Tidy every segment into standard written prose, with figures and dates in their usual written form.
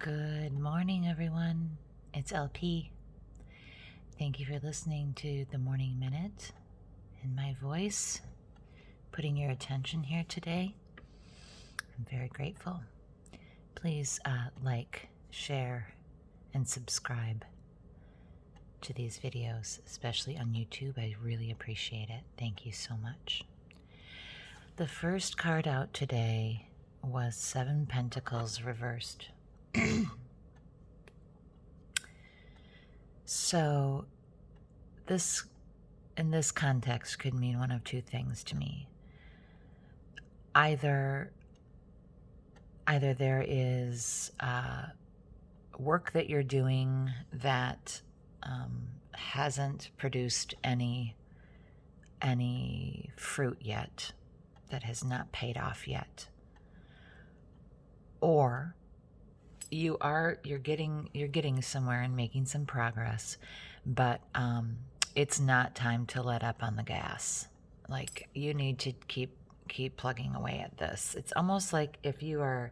Good morning, everyone. It's LP. Thank you for listening to the Morning Minute and my voice, putting your attention here today. I'm very grateful. Please like, share, and subscribe to these videos, especially on YouTube. I really appreciate it. Thank you so much. The first card out today was 7 Pentacles reversed. So this, in this context, could mean one of two things to me. Either there is work that you're doing that hasn't produced any fruit yet, that has not paid off yet, or you're getting somewhere and making some progress, but it's not time to let up on the gas. Like, you need to keep plugging away at this. It's almost like if you are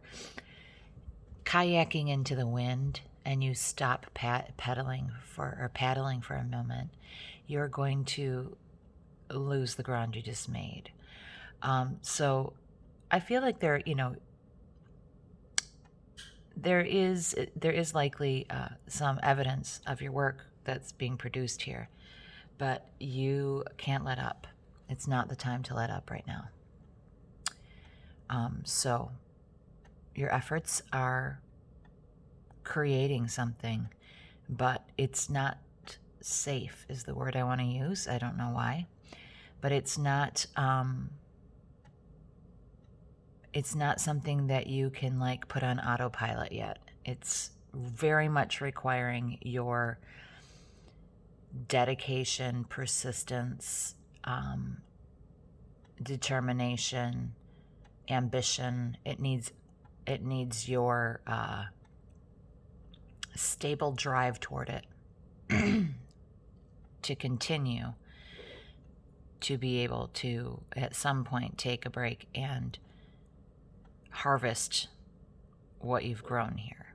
kayaking into the wind and you stop paddling for a moment, you're going to lose the ground you just made. So I feel like there is likely some evidence of your work that's being produced here, but you can't let up. It's not the time to let up right now. So your efforts are creating something, but it's not safe is the word I want to use. I don't know why, but it's not something that you can like put on autopilot yet. It's very much requiring your dedication, persistence, determination, ambition. It needs your stable drive toward it to continue to be able to at some point take a break and harvest what you've grown here.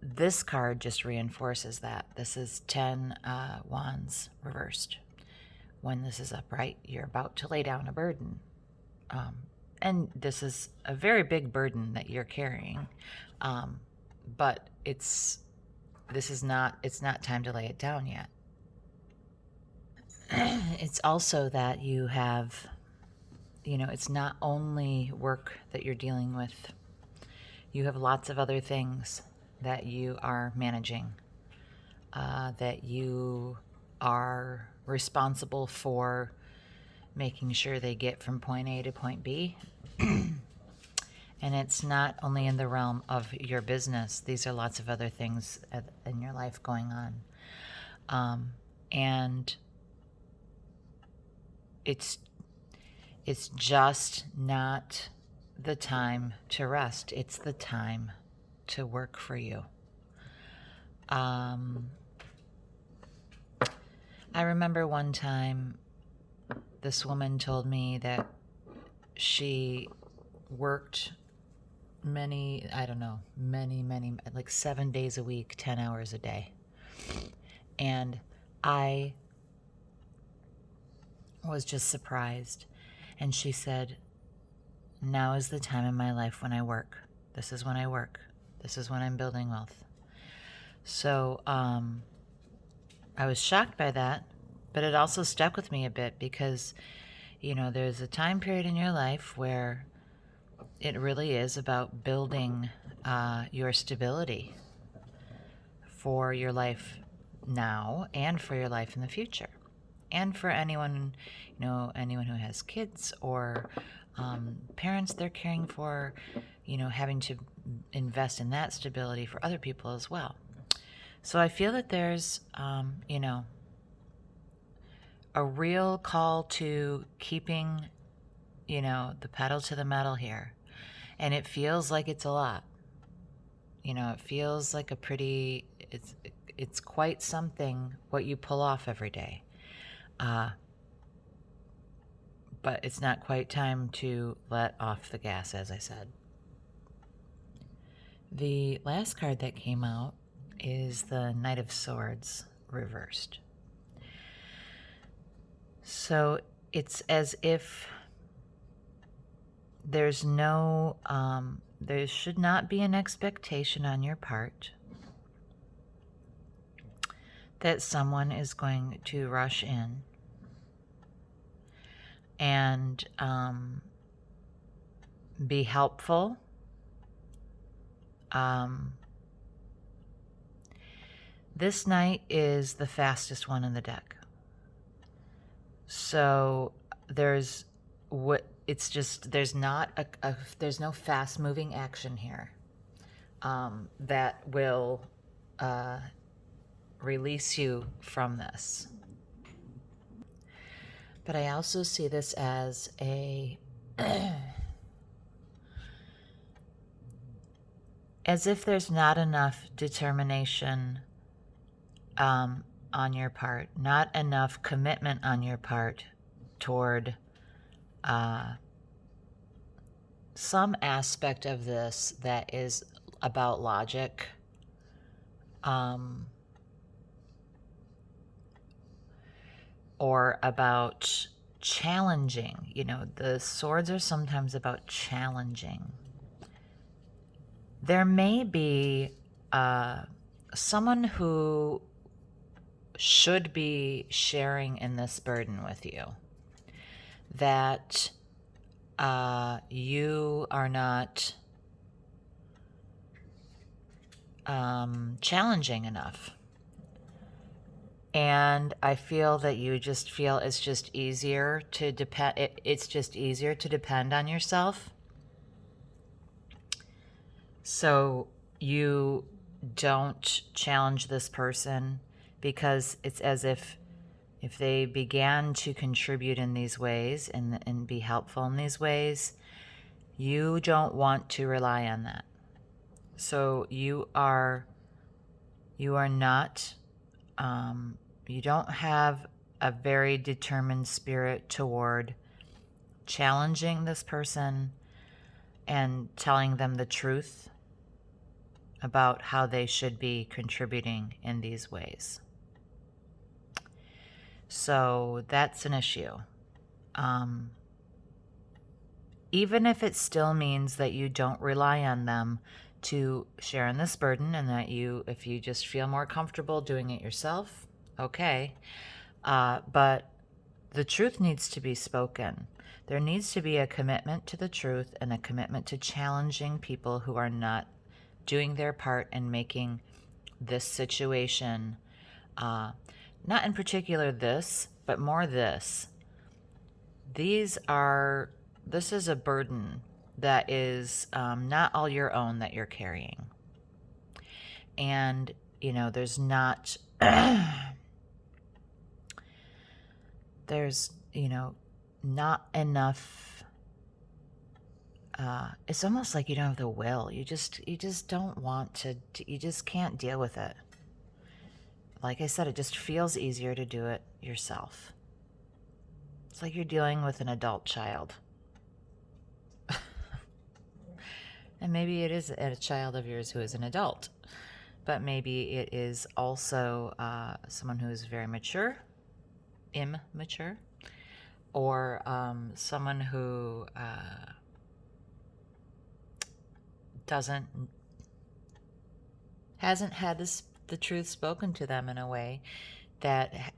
This card just reinforces that. This is 10 Wands reversed. When this is upright, you're about to lay down a burden. And this is a very big burden that you're carrying. But it's not time to lay it down yet. It's also that you have, it's not only work that you're dealing with. You have lots of other things that you are managing, that you are responsible for making sure they get from point A to point B. And it's not only in the realm of your business. These are lots of other things in your life going on. And it's just not the time to rest. It's the time to work for you. I remember one time this woman told me that she worked many, like 7 days a week, 10 hours a day. And I was just surprised. And she said, now is the time in my life when I work. This is when I work. This is when I'm building wealth. So I was shocked by that, but it also stuck with me a bit because, there's a time period in your life where it really is about building your stability for your life now and for your life in the future. And for anyone who has kids or parents they're caring for, having to invest in that stability for other people as well. So I feel that there's, a real call to keeping, the pedal to the metal here. And it feels like it's a lot. It feels like it's quite something what you pull off every day. But it's not quite time to let off the gas, as I said. The last card that came out is the Knight of Swords reversed. So it's as if there's no, there should not be an expectation on your part that someone is going to rush in and be helpful. This knight is the fastest one in the deck. So there's it's just, there's not there's no fast moving action here that will release you from this. But I also see this as a as if there's not enough determination on your part, not enough commitment on your part toward some aspect of this that is about logic, or about challenging. You know, the swords are sometimes about challenging. There may be someone who should be sharing in this burden with you, that you are not challenging enough. And I feel that you just feel it's just easier to depend. It's just easier to depend on yourself. So you don't challenge this person, because it's as if they began to contribute in these ways and be helpful in these ways, you don't want to rely on that. So you are not, you don't have a very determined spirit toward challenging this person and telling them the truth about how they should be contributing in these ways. So that's an issue. Even if it still means that you don't rely on them to share in this burden, and that if you just feel more comfortable doing it yourself, okay. But the truth needs to be spoken. There needs to be a commitment to the truth and a commitment to challenging people who are not doing their part in making this situation, not in particular this, but more this. This is a burden that is not all your own that you're carrying. And, you know, there's not, there's, you know, not enough. It's almost like you don't have the will. You just don't want to, you just can't deal with it. Like I said, it just feels easier to do it yourself. It's like you're dealing with an adult child. And maybe it is a child of yours who is an adult, but maybe it is also someone who is very mature, immature, or someone who hasn't had the truth spoken to them in a way that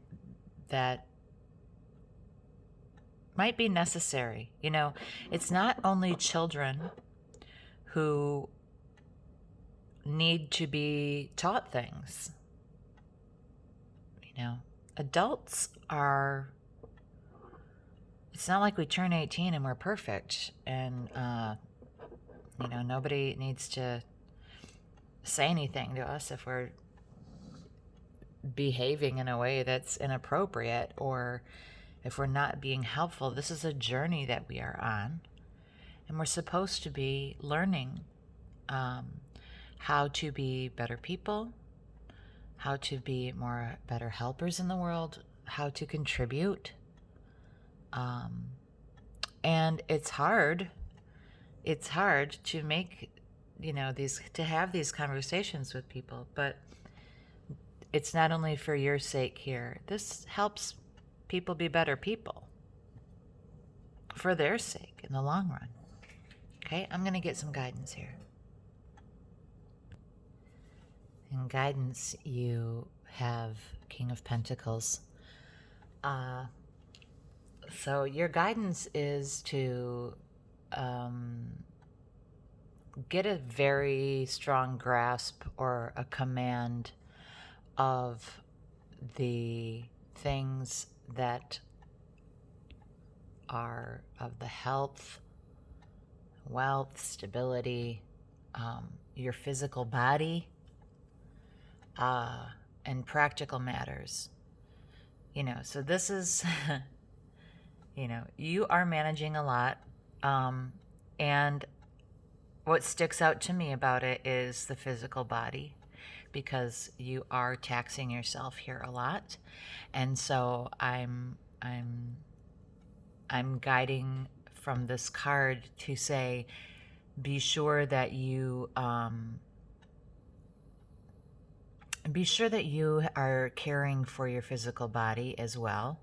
might be necessary. You know, it's not only children who need to be taught things. You know, adults are, it's not like we turn 18 and we're perfect, and you know, nobody needs to say anything to us if we're behaving in a way that's inappropriate, or if we're not being helpful. This is a journey that we are on, and we're supposed to be learning how to be better people, how to be better helpers in the world, how to contribute. And it's hard to make to have these conversations with people, but it's not only for your sake here. This helps people be better people for their sake in the long run. Okay, I'm going to get some guidance here. In guidance, you have King of Pentacles. So your guidance is to get a very strong grasp or a command of the things that are of the health, wealth, stability, your physical body, and practical matters. So this is, you are managing a lot. And what sticks out to me about it is the physical body, because you are taxing yourself here a lot. And so I'm guiding from this card to say, be sure that you are caring for your physical body as well.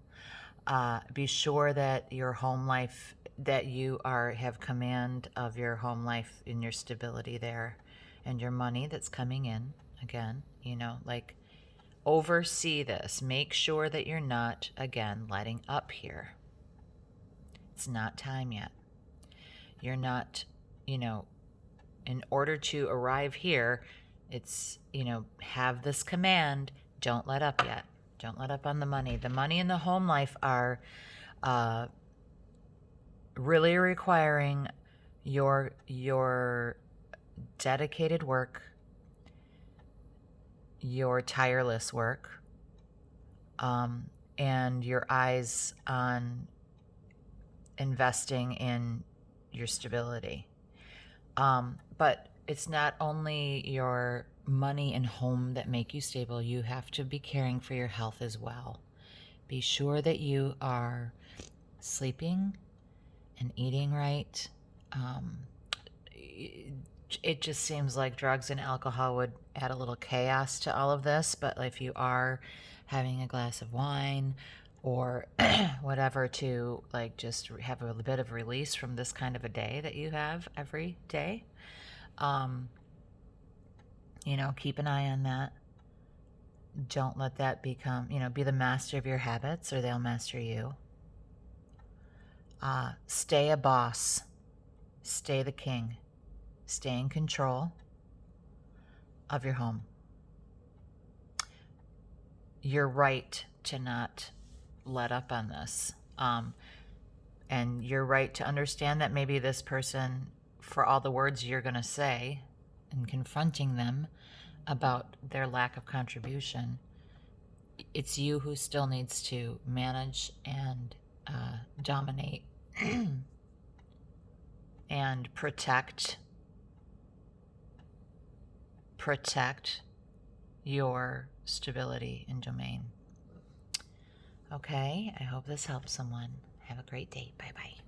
Be sure that your home life, that you have command of your home life and your stability there, and your money that's coming in. Again, oversee this. Make sure that you're not, again, letting up here. It's not time yet. You're not, in order to arrive here, it's, have this command, don't let up yet. Don't let up on the money. The money and the home life are really requiring your dedicated work, your tireless work, and your eyes on investing in your stability. But it's not only your money and home that make you stable. You have to be caring for your health as well. Be sure that you are sleeping and eating right. It just seems like drugs and alcohol would add a little chaos to all of this, but if you are having a glass of wine or whatever to just have a bit of release from this kind of a day that you have every day, keep an eye on that. Don't let that become, be the master of your habits or they'll master you. Stay a boss. Stay the king. Stay in control of your home. You're right to not let up on this. And you're right to understand that maybe this person, for all the words you're going to say and confronting them about their lack of contribution, it's you who still needs to manage and dominate and protect your stability and domain. Okay, I hope this helps someone. Have a great day. Bye-bye.